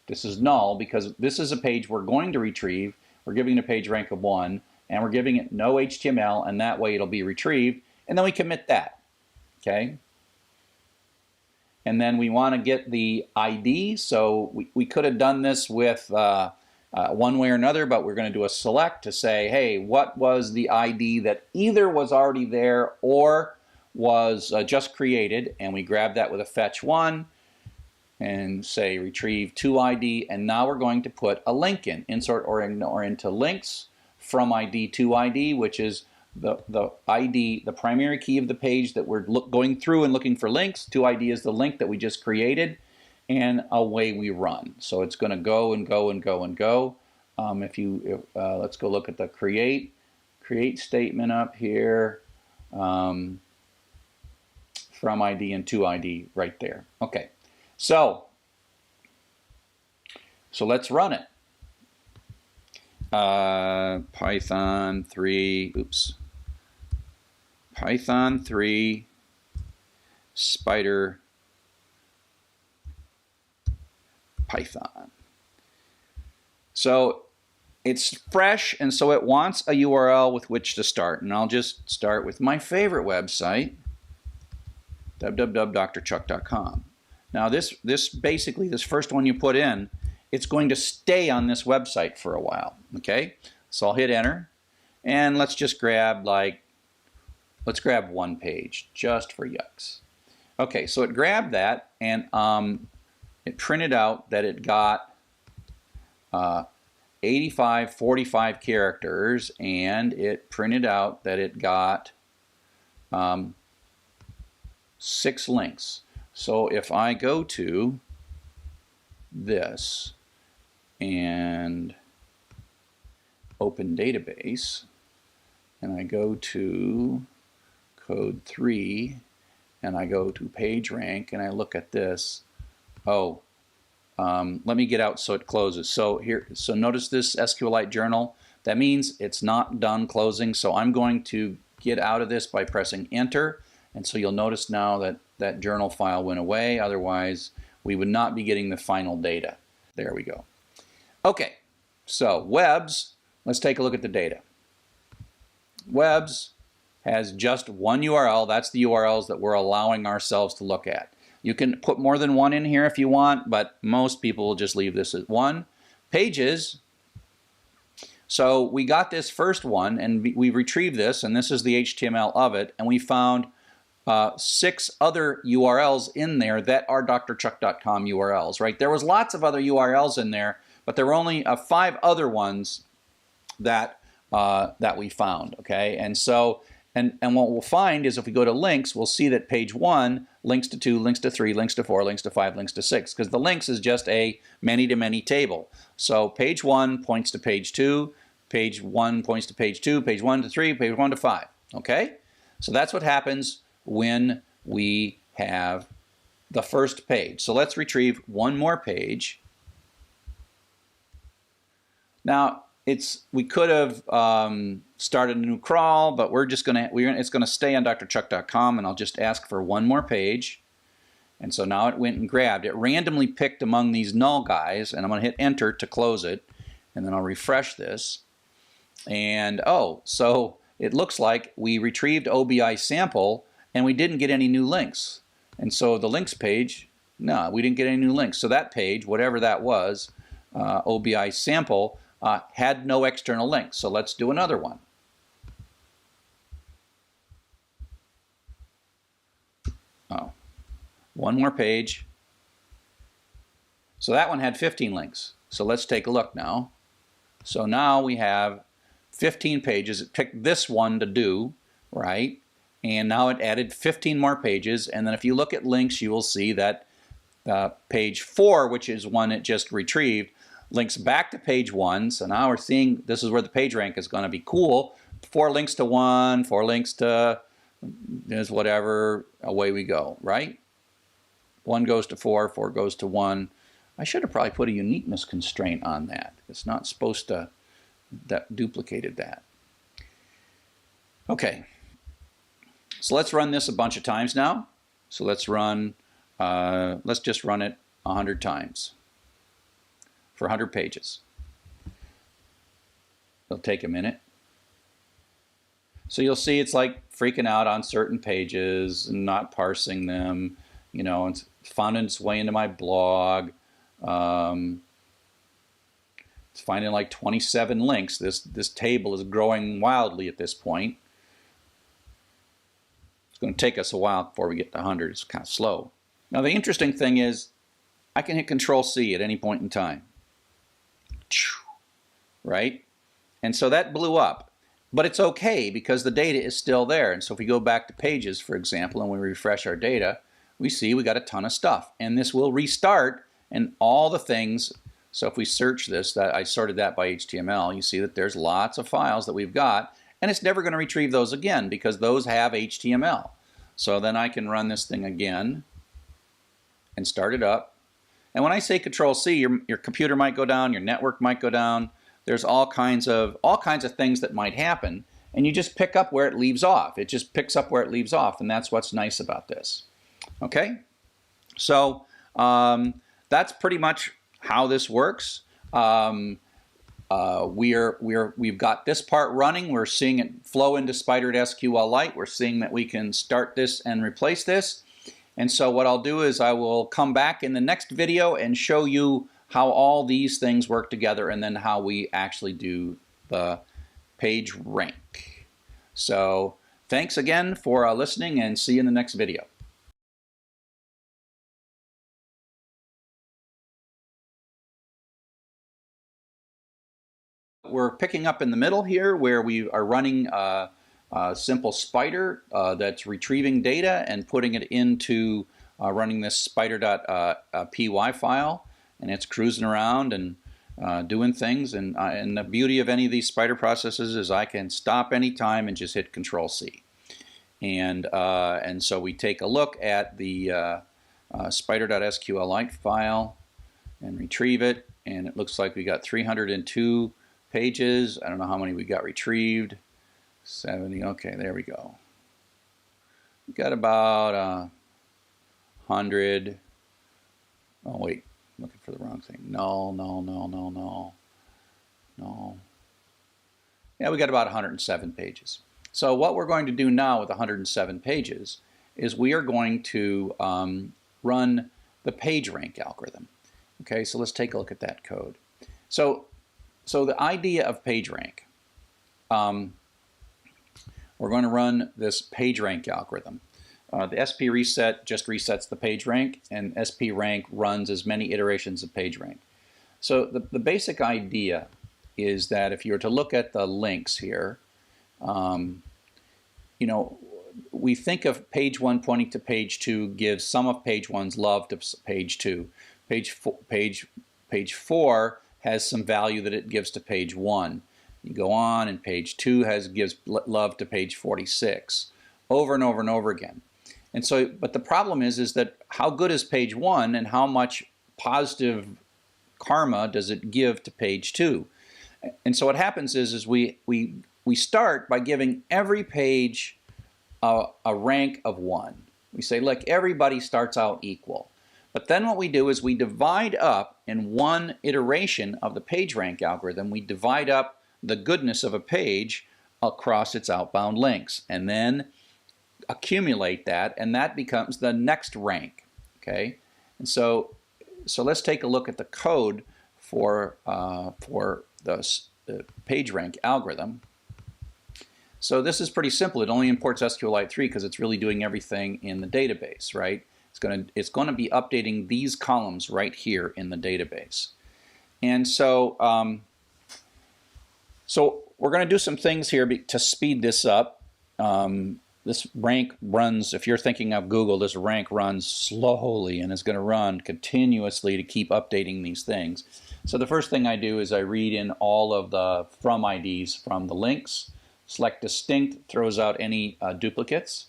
This is null because this is a page we're going to retrieve. We're giving it a page rank of 1, and we're giving it no HTML, and that way it'll be retrieved. And then we commit that, okay? And then we want to get the ID, so we could have done this with one way or another, but we're going to do a select to say, hey, what was the ID that either was already there or was just created, and we grab that with a fetch 1 and say retrieve to ID, and now we're going to put a link in, insert or into links from ID to ID, which is the ID, the primary key of the page that we're going through and looking for links. To ID is the link that we just created, and away we run. So it's going to go and go and go and go. Let's go look at the create statement up here. From ID and to ID right there. Okay, so let's run it. Python 3 spider Python. So it's fresh, and so it wants a URL with which to start, and I'll just start with my favorite website, www.drchuck.com. Now this first one you put in, it's going to stay on this website for a while, okay? So I'll hit enter, and let's just grab let's grab one page just for yucks. Okay, so it grabbed that, and it printed out that it got 45 characters, and it printed out that it got 6 links. So if I go to this and open database, and I go to code 3, and I go to page rank, and I look at this, let me get out so it closes. So notice this SQLite journal. That means it's not done closing, so I'm going to get out of this by pressing enter. And so you'll notice now that that journal file went away. Otherwise, we would not be getting the final data. There we go. Okay, so Webs, let's take a look at the data. Webs has just one URL. That's the URLs that we're allowing ourselves to look at. You can put more than one in here if you want, but most people will just leave this at one. Pages. So we got this first one, and we retrieved this, and this is the HTML of it, and we found 6 other URLs in there that are drchuck.com URLs, right? There was lots of other URLs in there, but there were only 5 other ones that we found, okay? And so, and what we'll find is if we go to links, we'll see that page 1 links to 2, links to 3, links to 4, links to 5, links to 6, because the links is just a many-to-many table. So page 1 points to page 2, page 1 points to page 2, page 1 to 3, page 1 to 5, okay? So that's what happens when we have the first page. So let's retrieve one more page. Now we could have started a new crawl, but it's gonna stay on drchuck.com, and I'll just ask for one more page. And so now it went and grabbed. It randomly picked among these null guys, and I'm gonna hit enter to close it, and then I'll refresh this. And so it looks like we retrieved OBI sample, and we didn't get any new links. And so the links page, no, we didn't get any new links. So that page, whatever that was, OBI sample, had no external links. So let's do another one. One more page. So that one had 15 links. So let's take a look now. So now we have 15 pages. It picked this one to do, right? And now it added 15 more pages, and then if you look at links, you will see that page 4, which is one it just retrieved, links back to page 1. So now we're seeing this is where the page rank is going to be cool. 4 links to 1, 4 links to is whatever, away we go, right? 1 goes to 4, 4 goes to 1. I should have probably put a uniqueness constraint on that. It's not supposed to duplicated that. Okay. So let's run this a bunch of times now. So let's just run it 100 times. for 100 pages. It'll take a minute. So you'll see it's like freaking out on certain pages and not parsing them. You know, it's found its way into my blog. It's finding like 27 links. This table is growing wildly at this point. It's going to take us a while before we get to 100. It's kind of slow. Now the interesting thing is I can hit Control-C at any point in time. Right? And so that blew up. But it's okay because the data is still there. And so if we go back to pages, for example, and we refresh our data, we see we got a ton of stuff. And this will restart and all the things. So if we search this, that I sorted that by HTML, you see that there's lots of files that we've got, and it's never going to retrieve those again because those have HTML. So then I can run this thing again and start it up. And when I say Control-C, your computer might go down, your network might go down. There's all kinds of things that might happen, and you just pick up where it leaves off. It just picks up where it leaves off, and that's what's nice about this. Okay, so that's pretty much how this works. We've got this part running. We're seeing it flow into Spider.SQLite. We're seeing that we can start this and replace this. And so what I'll do is I will come back in the next video and show you how all these things work together and then how we actually do the page rank. So thanks again for listening, and see you in the next video. We're picking up in the middle here where we are running a simple spider that's retrieving data and putting it into running this spider.py file. And it's cruising around and doing things. And the beauty of any of these spider processes is I can stop anytime and just hit Control-C. And so we take a look at the spider.SQLite file and retrieve it. And it looks like we got 302 pages. I don't know how many we got retrieved. 70. Okay, there we go. We got about 100. Oh, wait. Looking for the wrong thing. No. Yeah, we got about 107 pages. So what we're going to do now with 107 pages is we are going to run the PageRank algorithm. Okay, so let's take a look at that code. So the idea of PageRank, we're going to run this PageRank algorithm. The SP reset just resets the PageRank, and SP rank runs as many iterations of PageRank. So the basic idea is that if you were to look at the links here, you know, we think of page 1 pointing to page 2 gives some of page 1's love to page 2. Page 4 has some value that it gives to page 1. You go on, and page 2 gives love to page 46, over and over and over again. And so, but the problem is that how good is page 1 and how much positive karma does it give to page 2? And so what happens is we start by giving every page a rank of 1. We say, look, everybody starts out equal. But then what we do is we divide up in one iteration of the PageRank algorithm, we divide up the goodness of a page across its outbound links. And then accumulate that, and that becomes the next rank. Okay, and so let's take a look at the code for the PageRank algorithm. So this is pretty simple. It only imports SQLite 3 because it's really doing everything in the database, right? It's going to be updating these columns right here in the database. And so we're going to do some things here to speed this up. This rank runs, if you're thinking of Google, this rank runs slowly and is going to run continuously to keep updating these things. So the first thing I do is I read in all of the from IDs from the links, select distinct, throws out any duplicates,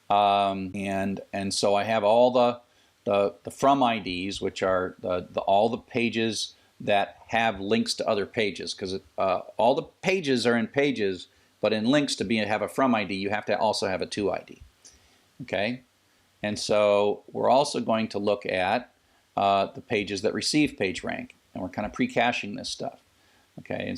and so I have all the from IDs, which are all the pages that have links to other pages, because all the pages are in pages. But in links, to have a from ID, you have to also have a to ID. Okay? And so we're also going to look at the pages that receive PageRank. and we're kind of pre-caching this stuff. Okay.